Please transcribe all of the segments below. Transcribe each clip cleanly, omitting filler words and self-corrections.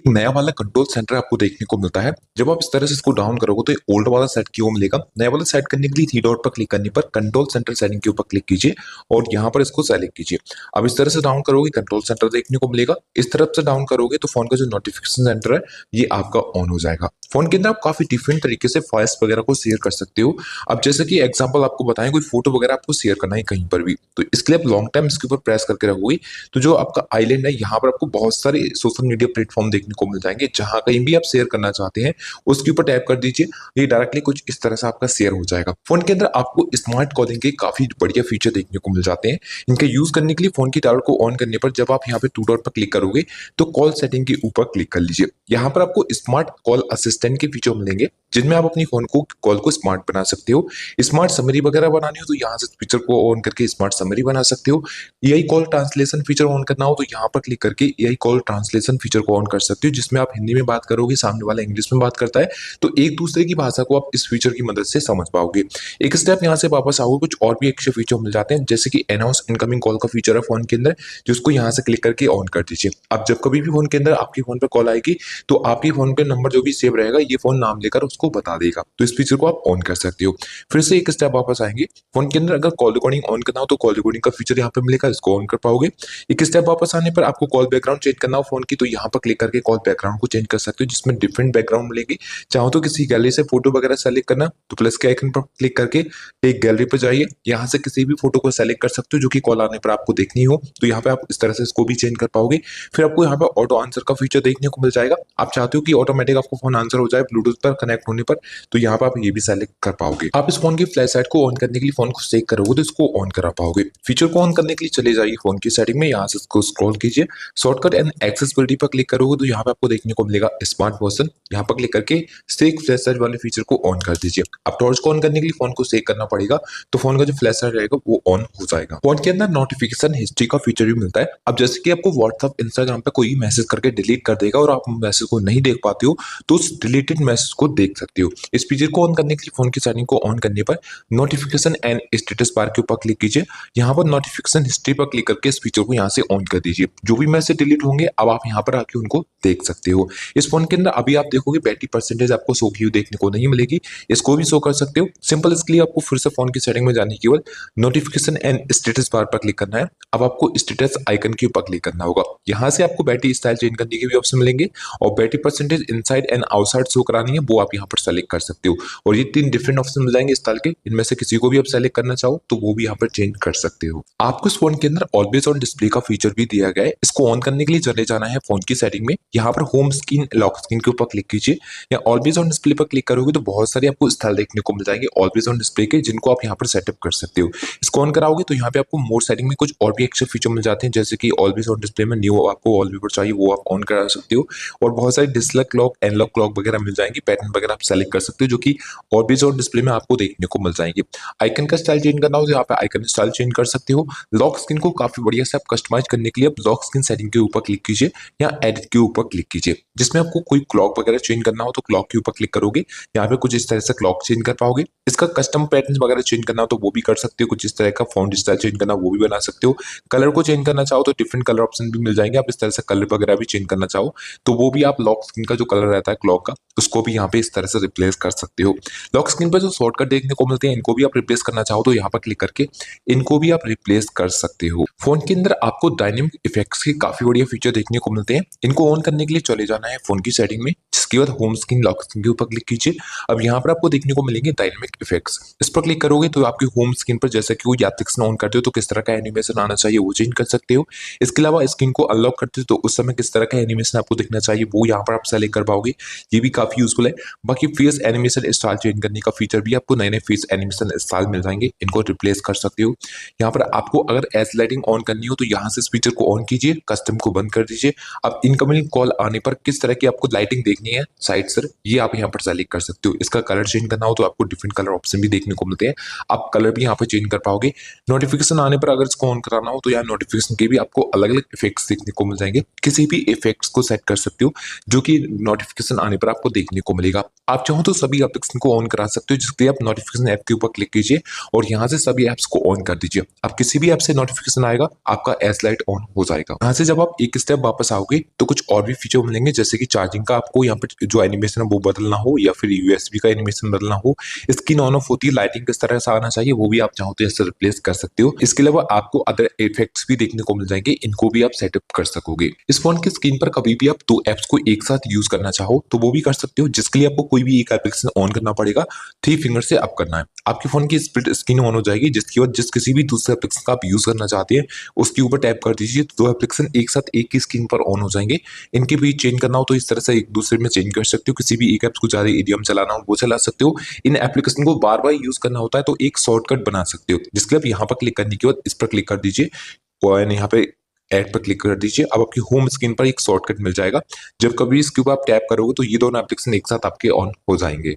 नया वाला control centre आपको देखने को मिलता है। जब आप इस तरह से इसको डाउन करोगे तो ये ओल्ड वाला सेट क्यों मिलेगा। नया वाला सेट करने के लिए थ्री डॉट पर क्लिक करने पर कंट्रोल सेंटर सेटिंग के ऊपर क्लिक कीजिए और यहाँ पर इसको सेलेक्ट कीजिए। अब इस तरह से डाउन करोगे कंट्रोल सेंटर देखने को मिलेगा। इस तरफ से डाउन करोगे तो फोन का जो नोटिफिकेशन सेंटर है ये आपका ऑन हो जाएगा। फोन के अंदर आप काफी डिफरेंट तरीके से फाइल्स वगैरह को शेयर कर सकते हो। अब जैसे कि एग्जांपल आपको बताएं, कोई फोटो वगैरह आपको शेयर करना है कहीं पर भी, तो इसके लिए आप लॉन्ग टाइम इसके ऊपर प्रेस करके रखोगे तो जो आपका आइलैंड है यहाँ पर आपको बहुत सारे सोशल मीडिया प्लेटफॉर्म देखने को मिल जाएंगे। जहां कहीं भी आप शेयर करना चाहते हैं उसके ऊपर टैप कर दीजिए, ये डायरेक्टली कुछ इस तरह से आपका शेयर हो जाएगा। फोन के अंदर आपको स्मार्ट कॉलिंग के काफी बढ़िया फीचर देखने को मिल जाते हैं। इनके यूज करने के लिए फोन की टावर को ऑन करने पर जब आप यहाँ पे टू डॉट पर क्लिक करोगे तो कॉल सेटिंग के ऊपर क्लिक कर लीजिए। यहाँ पर आपको स्मार्ट कॉल असिस्टेंट के फीचर मिलेंगे जिनमें आप अपनी फोन को कॉल को स्मार्ट बना सकते हो। स्मार्ट समरी वगैरह बनानी हो तो यहाँ से फीचर को ऑन करके स्मार्ट समरी बना सकते हो। AI call translation feature on करना हो तो यहाँ पर क्लिक करके एआई कॉल ट्रांसलेशन फीचर को ऑन कर सकते हो, जिसमें आप हिंदी में बात करोगे, सामने वाला इंग्लिश में बात करता है तो एक दूसरे की भाषा को आप इस फीचर की मदद से समझ पाओगे। एक स्टेप यहाँ से वापस आओगे, कुछ और भी एक्स्ट्रा फीचर मिल जाते हैं जैसे कि अनाउंस इनकमिंग कॉल का फीचर है फोन के अंदर, जिसको यहाँ से क्लिक करके ऑन कर दीजिए। अब जब कभी भी फोन के अंदर आपके फोन पर कॉल आएगी तो आपके फोन पे नंबर जो भी सेव रहेगा ये फोन नाम लेकर उसको बता देगा, तो इस फीचर को आप ऑन कर सकते हो। फिर से एक स्टेप वापस आएंगे, फोन के अंदर अगर कॉल रिकॉर्डिंग ऑन करना हो तो कॉल रिकॉर्डिंग का फीचर यहाँ पे मिलेगा, इसको ऑन कर पाओगे। एक स्टेप वापस आने पर आपको कॉल बैकग्राउंड चेंज करना हो फोन की तो यहाँ पर क्लिक करके कॉल बैकग्राउंड को चेंज कर सकते हो, जिसमें डिफरेंट बैकग्राउंड मिलेगी। चाहो तो किसी गैलरी से फोटो वगैरह सेलेक्ट करना तो प्लस के आइकन पर क्लिक करके एक गैलरी पर जाइए, यहाँ से किसी भी फोटो को सेलेक्ट कर सकते हो जो कि कॉल आने पर आपको देखनी हो, तो यहाँ पे आप इस तरह से इसको भी चेंज कर पाओगे। फिर आपको यहाँ पे ऑटो आंसर का फीचर देखने को मिल जाएगा। आप चाहते हो कि ऑटोमेटिक आपको फोन आंसर हो जाए ब्लूटूथ पर कनेक्ट होने पर, तो यहाँ पे आप ये भी सेलेक्ट कर पाओगे। आप इस फोन की फ्लैश लाइट को ऑन करने के लिए फोन को सेक करोगे तो इसको ऑन करा पाओगे। फीचर को ऑन करने के लिए चले जाइए फोन की सेटिंग में, यहाँ से इसको स्क्रॉल कीजिए, शॉर्टकट एंड एक्सेसिबिलिटी पर क्लिक करोगे तो यहाँ पे आपको देखने को मिलेगा स्मार्ट वर्जन। यहाँ पर क्लिक करके सेक फ्लैश लाइट वाले फीचर को ऑन कर दीजिए। अब टॉर्च को ऑन करने के लिए फोन को सेक करना पड़ेगा तो फोन का जो फ्लैश लाइट रहेगा वो ऑन हो जाएगा। फोन के अंदर नोटिफिकेशन हिस्ट्री का फीचर भी मिलता है। अब जैसे कि आपको व्हाट्सएप इंस्टाग्राम पे कोई मैसेज करके डिलीट कर देगा और आप मैसेज को नहीं देख पाते हो तो उस डिलीटेड मैसेज को देख सकते हो। इस फीचर को ऑन करने के लिए फोन की सेटिंग को ऑन करने पर नोटिफिकेशन एंड स्टेटस बार के ऊपर क्लिक कीजिए। यहाँ पर नोटिफिकेशन हिस्ट्री पर क्लिक करके इस फीचर को यहाँ से ऑन कर दीजिए। जो भी मैसेज डिलीट होंगे अब आप यहाँ पर आके उनको देख सकते हो। इस फोन के अंदर अभी आप देखोगे बैटरी परसेंटेज आपको शो की हुई देखने को नहीं मिलेगी, इसको भी शो कर सकते हो। सिंपल इसके लिए आपको फिर से फोन की सेटिंग में जाने केवल नोटिफिकेशन एंड स्टेटस बार पर क्लिक करना है। अब आपको स्टेटस आइकन के ऊपर क्लिक करना होगा। यहाँ से आपको बैटरी स्टाइल चेंज करने के भी ऑप्शन मिलेंगे और battery percentage inside and outside show करानी है वो आप यहाँ पर सेलेक्ट कर सकते हो। और ये तीन डिफरेंट ऑप्शन मिल जाएंगे स्टाइल के, इनमें से किसी को भी आप सेलेक्ट करना चाहो तो वो भी यहाँ पर चेंज कर सकते हो। आपको इस फोन के अंदर ऑलवेज ऑन डिस्प्ले का फीचर भी दिया गया है। इसको ऑन करने के लिए चले जाना है फोन की सेटिंग में, यहाँ पर होम स्क्रीन लॉक स्क्रीन के ऊपर क्लिक कीजिए या ऑलवेज ऑन डिस्प्ले पर क्लिक करोगे तो बहुत सारे आपको स्टाइल देखने को मिल जाएंगे ऑलवेज ऑन डिस्प्ले के, जिनको आप यहाँ पर सेटअप कर सकते हो। इसको ऑन कराओगे तो यहाँ पे आपको मोर सेटिंग में कुछ और भी एक्स्ट्रा फीचर मिल जाते हैं जैसे कि ऑलवेज ऑन डिस्प्ले में न्यू आपको वॉलपेपर चाहिए वो आप ऑन करा सकते हो और बहुत सारे डिजिटल क्लॉक एनालॉग क्लॉक वगैरह मिल जाएंगी, पैटर्न वगैरह आप सेलेक्ट कर सकते हो जो कि ऑलवेज ऑन डिस्प्ले में आपको देखने को मिल जाएंगे। आइकन का स्टाइल चेंज करना हो तो यहाँ पे आइकन स्टाइल चेंज कर सकते हो। लॉक स्क्रीन को काफी बढ़िया से आप कस्टमाइज करने के लिए आप लॉक स्क्रीन सेटिंग के ऊपर क्लिक कीजिए या एडिट के ऊपर क्लिक कीजिए। जिसमें आपको कोई क्लॉक वगैरह चेंज करना हो तो क्लॉक के ऊपर क्लिक करोगे, यहाँ पे कुछ इस तरह से क्लॉक चेंज कर पाओगे। इसका कस्टम पैटर्न वगैरह चेंज करना हो तो वो भी कर सकते हो, कुछ इस तरह का फॉन्ट स्टाइल चेंज करना वो भी बना सकते हो। कलर को चेंज करना चाहो तो डिफरेंट कलर ऑप्शन भी मिल जाएंगे, आप इस तरह से कलर वगैरह भी चेंज करना चाहो तो वो भी आप लॉक स्क्रीन का जो कलर रहता है क्लॉक का उसको भी यहाँ पे इस तरह से रिप्लेस कर सकते हो। लॉक स्क्रीन पर जो शॉर्टकट देखने को मिलते हैं इनको भी आप रिप्लेस करना चाहो तो यहाँ पर क्लिक करके इनको भी आप रिप्लेस कर सकते हो। फोन के अंदर आपको डायनेमिक इफेक्ट्स के काफी बढ़िया फीचर देखने को मिलते हैं। इनको ऑन करने के लिए चले जाना है फोन की सेटिंग में, जिसके बाद होम स्क्रीन लॉक स्क्रीन के ऊपर क्लिक कीजिए। अब यहाँ पर आपको देखने को मिलेंगे डायनेमिक इफेक्ट्स, इस पर क्लिक करोगे तो आपकी होम स्क्रीन पर जैसे कि वो यात्रिक्स ऑन करते हो तो किस तरह का एनिमेशन आना चाहिए वो चेंज कर सकते हो। इसके अलावा स्क्रीन को अनलॉक करते हो तो उस समय किस तरह का एनिमेशन आपको दिखना चाहिए वो यहाँ पर आप सेलेक्ट कर पाओगे, ये भी काफी यूजफुल है। बाकी फेस एनिमेशन स्टाइल चेंज करने का फीचर भी आपको नए नए फेस एनिमेशन स्टाइल मिल जाएंगे, इनको रिप्लेस कर सकते हो। यहाँ पर आपको अगर एज लाइटिंग ऑन करनी हो तो यहाँ से इस फीचर को ऑन कीजिए, कस्टम को बंद कर दीजिए। अब इनकमिंग कॉल आने पर किस तरह की आपको लाइटिंग देखनी देखनी है साइड सर, ये आप यहाँ पर सेलेक्ट कर सकते हो। इसका कलर चेंज करना हो तो आपको डिफरेंट कलर ऑप्शन भी देखने को मिलते हैं, आप कलर भी यहाँ पर चेंज कर पाओगे। नोटिफिकेशन आने पर अगर इसको ऑन कराना हो तो यहाँ नोटिफिकेशन के भी आपको अलग अलग इफेक्ट्स देखने को मिल जाएंगे, किसी भी इफेक्ट्स को सेट कर सकते हो जो कि नोटिफिकेशन आने पर आपको देखने को मिलेगा। आप चाहो तो सभी एप्लीकेशन को ऑन करा सकते हो, जिसके लिए आप नोटिफिकेशन ऐप के ऊपर क्लिक कीजिए और यहाँ से सभी ऐप्स को ऑन कर दीजिए। अब किसी भी ऐप से नोटिफिकेशन आएगा आपका एस लाइट ऑन हो जाएगा। यहाँ से जब आप एक स्टेप वापस आओगे तो कुछ और भी फीचर मिलेंगे, जैसे कि चार्जिंग का आपको यहाँ पर जो एनिमेशन है वो बदलना हो या फिर यूएसबी का एनिमेशन बदलना हो, स्क्रीन ऑन ऑफ होती है, लाइटिंग किस तरह से आना चाहिए वो भी आप चाहो तो इससे रिप्लेस कर सकते हो। इसके अलावा आपको अदर इफेक्ट्स भी देखने को मिल जाएंगे, इनको भी आप सेटअप कर सकोगे। इस फोन की स्क्रीन पर कभी भी आप दो एप्स को एक साथ यूज करना चाहो तो वो भी कर सकते हो, जिसके लिए आपको कोई भी एक एप्लीकेशन ऑन करना पड़ेगा, 3 फिंगर से अप करना है। आपके फोन की स्प्लिट स्क्रीन ऑन हो जाएगी, जिसकी वजह जिस किसी भी दूसरे एप्लीकेशन का आप यूज करना चाहते हैं उसके ऊपर टैप कर दीजिए तो दो एप्लीकेशन एक साथ एक ही स्क्रीन पर ऑन हो जाएंगे। इनके भी चेंज करना हो तो इस तरह से एक दूसरे में चेंज कर सकते हो, किसी भी एक एप्स को ज्यादा एरिया चलाना हो वो चला सकते हो। इन एप्लीकेशन को बार बार यूज करना होता है तो एक शॉर्टकट बना सकते हो, जिसके लिए आप यहाँ पर क्लिक करने के बाद इस पर क्लिक कर दीजिए और यहाँ पे ऐड पर क्लिक कर दीजिए। अब आपकी होम स्क्रीन पर एक शॉर्टकट मिल जाएगा, जब कभी इसके ऊपर आप टैप करोगे तो ये दोनों एप्लीकेशन एक साथ आपके ऑन हो जाएंगे।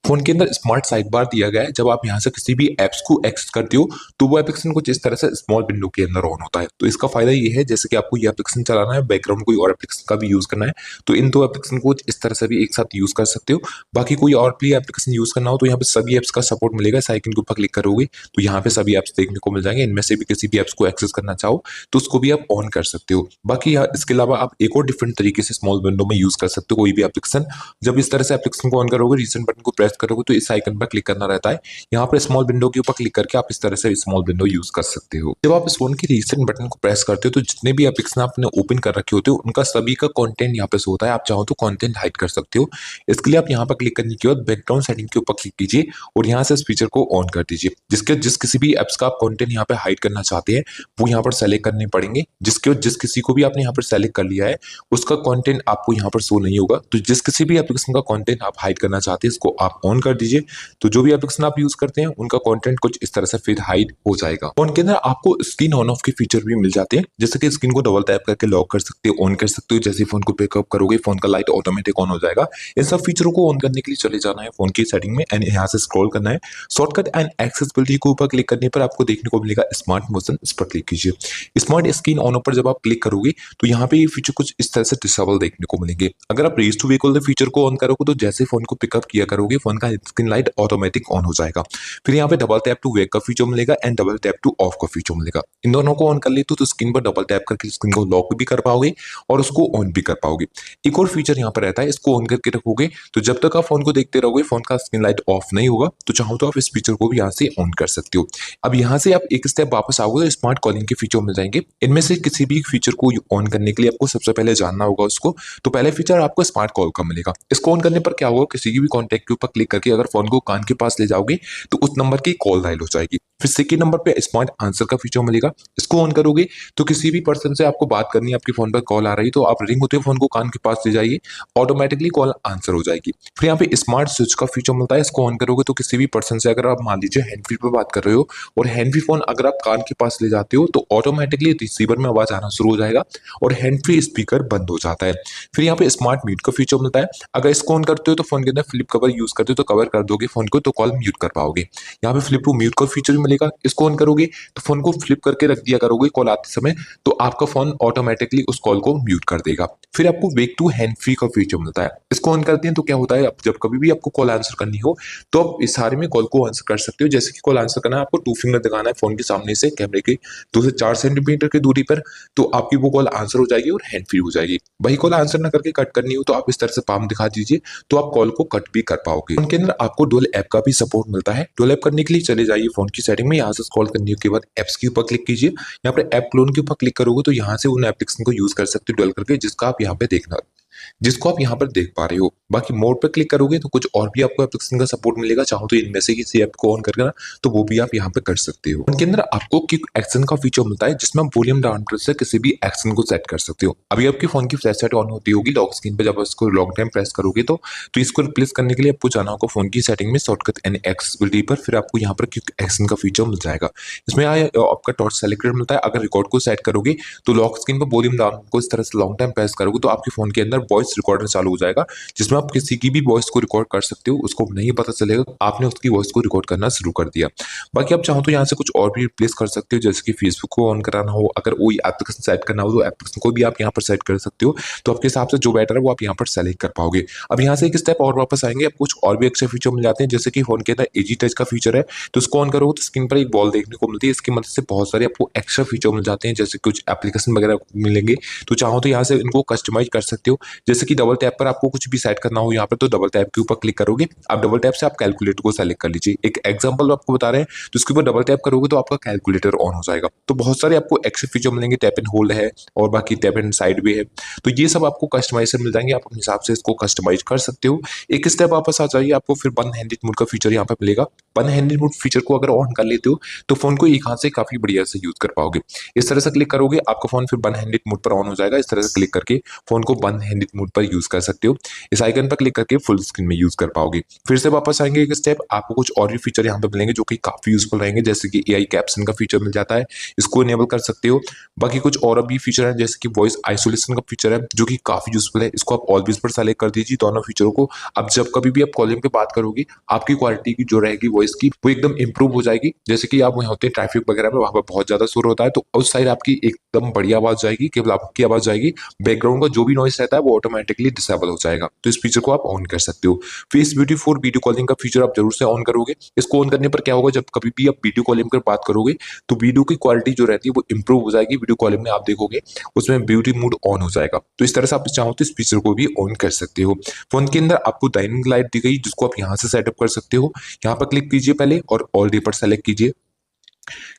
फोन के अंदर स्मार्ट साइड बार दिया गया है, जब आप यहाँ से किसी भी एप्स को एक्सेस करते हो तो वो एप्लीकेशन कुछ इस तरह से स्मॉल विंडो के अंदर ऑन होता है। तो इसका फायदा ये है जैसे कि आपको ये एप्लीकेशन चलाना है, बैकग्राउंड कोई और एप्लीकेशन का भी यूज करना है तो इन दो एप्लीकेशन को इस तरह से भी एक साथ यूज कर सकते हो। बाकी कोई और भी एप्लीकेशन यूज करना हो तो यहाँ पे सभी एप्स का सपोर्ट मिलेगा। इस आइकन के ऊपर क्लिक करोगे तो यहाँ पे सभी एप्स देखने को मिल जाएंगे, इनमें से भी किसी भी एप्स को एक्सेस करना चाहो तो उसको भी आप ऑन कर सकते हो। बाकी इसके अलावा आप एक और डिफरेंट तरीके से स्मॉल विंडो में यूज कर सकते हो कोई भी एप्लीकेशन। जब इस तरह से एप्लीकेशन को ऑन करोगे, रिसेंट बटन को प्रेस करोगे तो इस आइकन पर क्लिक करना रहता है, यहाँ पर स्मॉल विंडो के ऊपर क्लिक करके आप इस तरह से स्मॉल विंडो यूज कर सकते हो। जब आप इस फोन के रिसेंट बटन को प्रेस करते हो तो जितने भी एप्लीकेशन आपने ओपन कर रखे होते हो उनका सभी का कंटेंट यहाँ पे शो होता है, आप चाहो तो कंटेंट हाइड कर सकते हो। इसके लिए आप यहाँ पर क्लिक करने के बाद बैकग्राउंड सेटिंग के ऊपर क्लिक कीजिए और यहाँ से इस फीचर को ऑन कर दीजिए, जिस किसी भी एप्स का आप कंटेंट यहाँ पे हाइड करना चाहते हैं वो यहाँ पर सेलेक्ट करने पड़ेंगे। जिस किसी को भी आपने यहाँ पर सेलेक्ट कर लिया है उसका कंटेंट आपको यहाँ पर शो नहीं होगा, तो जिस किसी भी एप्लीकेशन का कंटेंट आप हाइड करना चाहते हैं इसको आप ऑन कर दीजिए, तो जो भी एप्लीकेशन आप यूज करते हैं उनका कंटेंट कुछ इस तरह से फिर हाइड हो जाएगा। फोन के अंदर आपको स्क्रीन ऑन ऑफ के फीचर भी मिल जाते हैं, जैसे कि स्क्रीन को डबल टैप करके लॉक कर सकते हो, ऑन कर सकते हो, जैसे फोन को पिकअप करोगे फोन का लाइट ऑटोमेटिक ऑन हो जाएगा। इन सब फीचरों को ऑन करने के लिए चले जाना है फोन की सेटिंग में एंड यहाँ से स्क्रॉल करना है, शॉर्टकट एंड एक्सेसिबिलिटी के ऊपर क्लिक करने पर आपको देखने को मिलेगा स्मार्ट मोशन, इस पर क्लिक कीजिए। स्मार्ट स्क्रीन ऑन पर जब आप क्लिक करोगे तो यहाँ पे ये फीचर कुछ इस तरह से डिसेबल देखने को मिलेंगे। अगर आप रेज टू वेक फीचर को ऑन करोगे तो जैसे फोन को पिकअप किया करोगे फोन का स्क्रीन लाइट ऑटोमेटिक ऑन हो जाएगा। फिर यहाँ पे डबल टैप टू वेक का फीचर मिलेगा and double tap two of का फीचर मिलेगा। इन दोनों को ऑन कर लेते तो स्क्रीन पर डबल टैप करके स्क्रीन को लॉक भी कर पाओगे और उसको ऑन भी कर पाओगे। एक और फीचर यहाँ पर रहता है, इसको ऑन करके रखोगे तो जब तक आप फोन को देखते रहोगे फोन का स्क्रीन लाइट ऑफ नहीं होगा, तो चाहो तो आप इस फीचर को भी यहाँ से ऑन कर सकते हो। अब यहाँ से आप एक स्टेप वापस आओगे तो स्मार्ट कॉलिंग के फीचर मिल जाएंगे। इनमें से किसी भी फीचर को ऑन करने के लिए आपको सबसे पहले जानना होगा उसको, तो पहले फीचर आपको स्मार्ट कॉल का मिलेगा। इसको ऑन करने पर क्या होगा, किसी भी कॉन्टैक्ट के ऊपर क्लिक करके अगर फोन को कान के पास ले जाओगे तो उस नंबर की कॉल डायल हो जाएगी। फिर सेकंड नंबर पे स्मार्ट आंसर का फीचर मिलेगा, इसको ऑन करोगे तो किसी भी पर्सन से आपको बात करनी है, आपके फोन पर कॉल आ रही है तो आप रिंग होते फोन को कान के पास ले जाइए, ऑटोमेटिकली कॉल आंसर हो जाएगी। फिर यहाँ पे स्मार्ट स्विच का फीचर मिलता है, इसको ऑन करोगे तो किसी भी पर्सन से अगर आप मान लीजिए हैंड फ्री पे बात कर रहे हो और हैंड फ्री फोन अगर आप कान के पास ले जाते हो तो ऑटोमेटिकली रिसीवर में आवाज आना शुरू हो जाएगा और हैंड फ्री स्पीकर बंद हो जाता है। फिर यहाँ पे स्मार्ट म्यूट का फीचर मिलता है, अगर इसको ऑन करते हो तो फोन के अंदर फ्लिप कवर यूज करते हो तो कवर कर दोगे फोन को तो कॉल म्यूट कर पाओगे। यहाँ पे फ्लिप टू म्यूट का फीचर भी मिलेगा, इसको ऑन करोगे तो फोन को फ्लिप करके रख दिया करोगे कॉल आते समय तो आपका फोन ऑटोमेटिकली उस कॉल को म्यूट कर देगा। फिर आपको वेक टू हैंड फ्री का फीचर मिलता है, इसको ऑन करते हैं तो क्या होता है, जब कभी भी आपको कॉल आंसर करनी हो तो आप इस सारे में कॉल को आंसर कर सकते हो। जैसे कि कॉल आंसर करना है आपको 2 फिंगर दिखाना है फोन के सामने से कैमरे के 2 से 4 सेंटीमीटर की दूरी पर, तो आपकी वो कॉल आंसर हो जाएगी और हैंड फ्री हो जाएगी। वही कॉल आंसर ना करके कट करनी हो तो आप इस तरह से पाम दिखा दीजिए तो आप कॉल को कट भी कर पाओगे। उनके अंदर आपको डुअल ऐप का भी सपोर्ट मिलता है। डुअल ऐप करने के लिए चले जाइए फोन की सेटिंग में, यहाँ से स्क्रॉल करने के बाद एप्स के ऊपर क्लिक कीजिए, यहाँ पर ऐप क्लोन के ऊपर क्लिक करोगे तो यहाँ से उन एप्लीकेशन को यूज कर सकते हो डुअल करके जिसको आप यहाँ पर देख पा रहे हो। बाकी मोड पे क्लिक करोगे तो कुछ और भी आपको एप्लीकेशन का सपोर्ट मिलेगा। चाहो तो इनमें से किसी ऐप को ऑन करके ना तो वो भी आप यहाँ पे कर सकते हो। उनके अंदर आपको क्विक एक्शन का फीचर मिलता है जिसमें आप वॉल्यूम डाउन से किसी भी एक्शन को सेट कर सकते हो। अभी आपके फोन की फ्लैश लाइट ऑन होती होगी लॉक स्क्रीन पे, जब इसको लॉक टाइम प्रेस करोगे तो इसको रिप्लेस करने के लिए आपको जाना होगा फोन की सेटिंग में शॉर्टकट एंड एक्सेसिबिलिटी पर, फिर आपको यहाँ पर क्विक एक्शन का फीचर मिल जाएगा। इसमें आपका टॉर्च सेलेक्टेड मिलता है। अगर रिकॉर्ड को सेट करोगे तो लॉक स्क्रीन पर वॉल्यूम डाउन को इस तरह से लॉन्ग टाइम प्रेस करोगे तो आपके फोन के अंदर वॉइस रिकॉर्डर चालू हो जाएगा, जिसमें आप किसी की भी वॉइस को रिकॉर्ड कर सकते हो। उसको नहीं पता चलेगा आपने उसकी वॉइस को रिकॉर्ड करना शुरू कर दिया। बाकी आप चाहो तो यहाँ से कुछ और भी रिप्लेस कर सकते हो, जैसे कि फेसबुक को ऑन कराना हो, अगर कोई एप्लीकेशन सेट करना हो तो एप्लीकेशन को भी आप यहाँ पर सेट कर सकते हो। तो आपके हिसाब से जो बेटर है वो आप यहाँ पर सेलेक्ट कर पाओगे। अब यहाँ से एक स्टेप और वापस आएंगे, आप कुछ और भी एक्स्ट्रा फीचर मिल जाते हैं, जैसे कि फोन के अंदर एजी टच का फीचर है। तो उसको ऑन करोगे तो स्क्रीन पर एक बॉल देखने को मिलती है। इसकी मदद से बहुत सारे आपको एक्स्ट्रा फीचर मिल जाते हैं, जैसे कुछ एप्लीकेशन वगैरह मिलेंगे। तो चाहो तो यहाँ से इनको कस्टमाइज कर सकते हो, जैसे कि डबल टैप पर आपको कुछ भी सेट करना हो यहाँ पर तो डबल टैप के ऊपर क्लिक करोगे। आप डबल टैप से आप कैलकुलेटर को सेलेक्ट कर लीजिए। एक एग्जांपल आपको बता रहे हैं, तो उसके ऊपर डबल टैप करोगे तो आपका कैलकुलेटर ऑन हो जाएगा। तो बहुत सारे आपको एक्स्ट्रा फीचर मिलेंगे, टैप एंड होल्ड है और बाकी टैप एंड साइड भी है। तो ये सब आपको कस्टमाइजेशन मिल जाएंगे, आप अपने हिसाब से इसको कस्टमाइज कर सकते हो। एक स्टेप वापस आ जाइए, आपको फिर वन हैंडेड मोड का फीचर यहाँ पे मिलेगा। वन हैंडेड मोड फीचर को अगर ऑन कर लेते हो तो फोन को एक हाथ से काफी बढ़िया से यूज कर पाओगे। इस तरह से क्लिक करोगे आपका फोन फिर वन हैंडेड मोड पर ऑन हो जाएगा। इस तरह से क्लिक करके फोन को वन हैंडेड मोड पर यूज कर सकते हो। इस आइकन पर क्लिक करके फुल स्क्रीन में यूज कर पाओगे। फिर से वापस आएंगे एक स्टेप, आपको कुछ और भी फीचर यहाँ पे मिलेंगे जो कि काफी यूजफुल रहेंगे, जैसे कि एआई कैप्शन का फीचर मिल जाता है, इसको इनेबल कर सकते हो। बाकी कुछ और भी फीचर है, जैसे कि वॉइस आइसोलेशन का फीचर है जो कि काफी यूजफुल है, इसको आप ऑलवेज पर सेलेक्ट कर दीजिए दोनों फीचरों को। अब जब कभी भी आप कॉलिंग पे बात करोगे आपकी क्वालिटी की जो रहेगी वॉइस की वो एकदम इंप्रूव हो जाएगी। जैसे कि आप वहाँ होते हैं ट्रैफिक वगैरह में, वहां पर बहुत ज्यादा शोर होता है तो उस साइड आपकी एकदम बढ़िया आवाज जाएगी, केवल आपकी आवाज जाएगी, बैकग्राउंड का जो भी नॉइस रहता है वो ऑटोमेटिकली डिसेबल हो जाएगा। तो इस फीचर को आप ऑन कर सकते हो। Face beauty for video calling का फीचर आप जरूर से ऑन करोगे। इसको ऑन करने पर क्या होगा, जब कभी भी आप वीडियो कॉलिंग पर बात करोगे तो वीडियो की क्वालिटी जो रहती है वो इंप्रूव हो जाएगी। वीडियो कॉलिंग में आप देखोगे उसमें ब्यूटी मोड ऑन हो जाएगा। तो इस तरह से आप चाहो तो इस फीचर को भी ऑन कर सकते हो। फोन के अंदर आपको डाइनिंग लाइट दी गई जिसको आप यहाँ से सेटअप कर सकते हो। यहाँ पर क्लिक कीजिए पहले और ऑल डे पर सेलेक्ट कीजिए,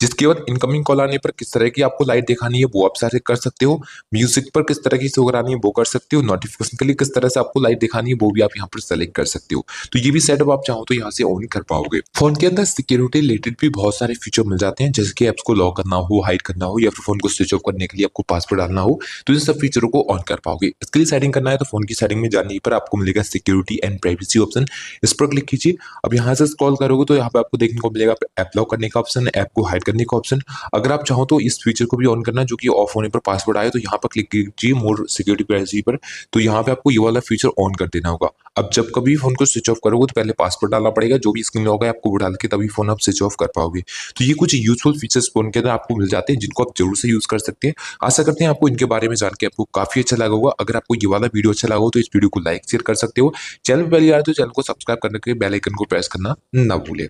जिसके बाद इनकमिंग कॉल आने पर किस तरह की आपको लाइट दिखानी है वो आप सेलेक्ट कर सकते हो। म्यूजिक पर किस तरह की शो करानी है वो कर सकते हो। नोटिफिकेशन के लिए किस तरह से आपको लाइट दिखानी है वो भी आप यहाँ पर सेलेक्ट कर सकते हो। तो ये भी सेटअप आप चाहो तो यहाँ से ऑन कर पाओगे। फोन के अंदर सिक्योरिटी रिलेटेड भी बहुत सारे फीचर मिल जाते हैं, जैसे कि ऐप्स को लॉक करना हो, हाइड करना हो, या फिर फोन को स्विच ऑफ करने के लिए आपको पासवर्ड डालना हो, तो इन सब फीचरों को ऑन कर पाओगे। इसके लिए सेटिंग करना है तो फोन की सेटिंग में जाने पर आपको मिलेगा सिक्योरिटी एंड प्राइवेसी ऑप्शन, इस पर क्लिक कीजिए। अब यहाँ से स्क्रॉल करोगे तो यहाँ पे आपको देखने को मिलेगा ऐप लॉक करने का ऑप्शन, ऐप को हाइड करने का ऑप्शन। अगर आप चाहो तो इस फीचर को भी ऑन करना जो कि ऑफ होने पर पासवर्ड आए तो यहाँ पर क्लिक कीजिए मोर सिक्योरिटी प्राइवेसी पर, तो यहाँ पे आपको ये वाला फीचर ऑन कर देना होगा। अब जब कभी फोन को स्विच ऑफ करोगे तो पहले पासवर्ड डालना पड़ेगा, जो भी स्क्रीन लॉक है आपको वो डाल के तभी फोन आप स्विच ऑफ कर पाओगे। तो ये कुछ यूजफुल फीचर्स फोन के अंदर आपको मिल जाते हैं जिनको आप जरूर से यूज कर सकते हैं। आशा करते हैं आपको इनके बारे में जान के आपको काफी अच्छा लगा होगा। अगर आपको ये वाला वीडियो अच्छा लगा हो तो इस वीडियो को लाइक शेयर कर सकते हो। चैनल पर पहली बार तो चैनल को सब्सक्राइब करने के बेल आइकन को प्रेस करना ना भूलें।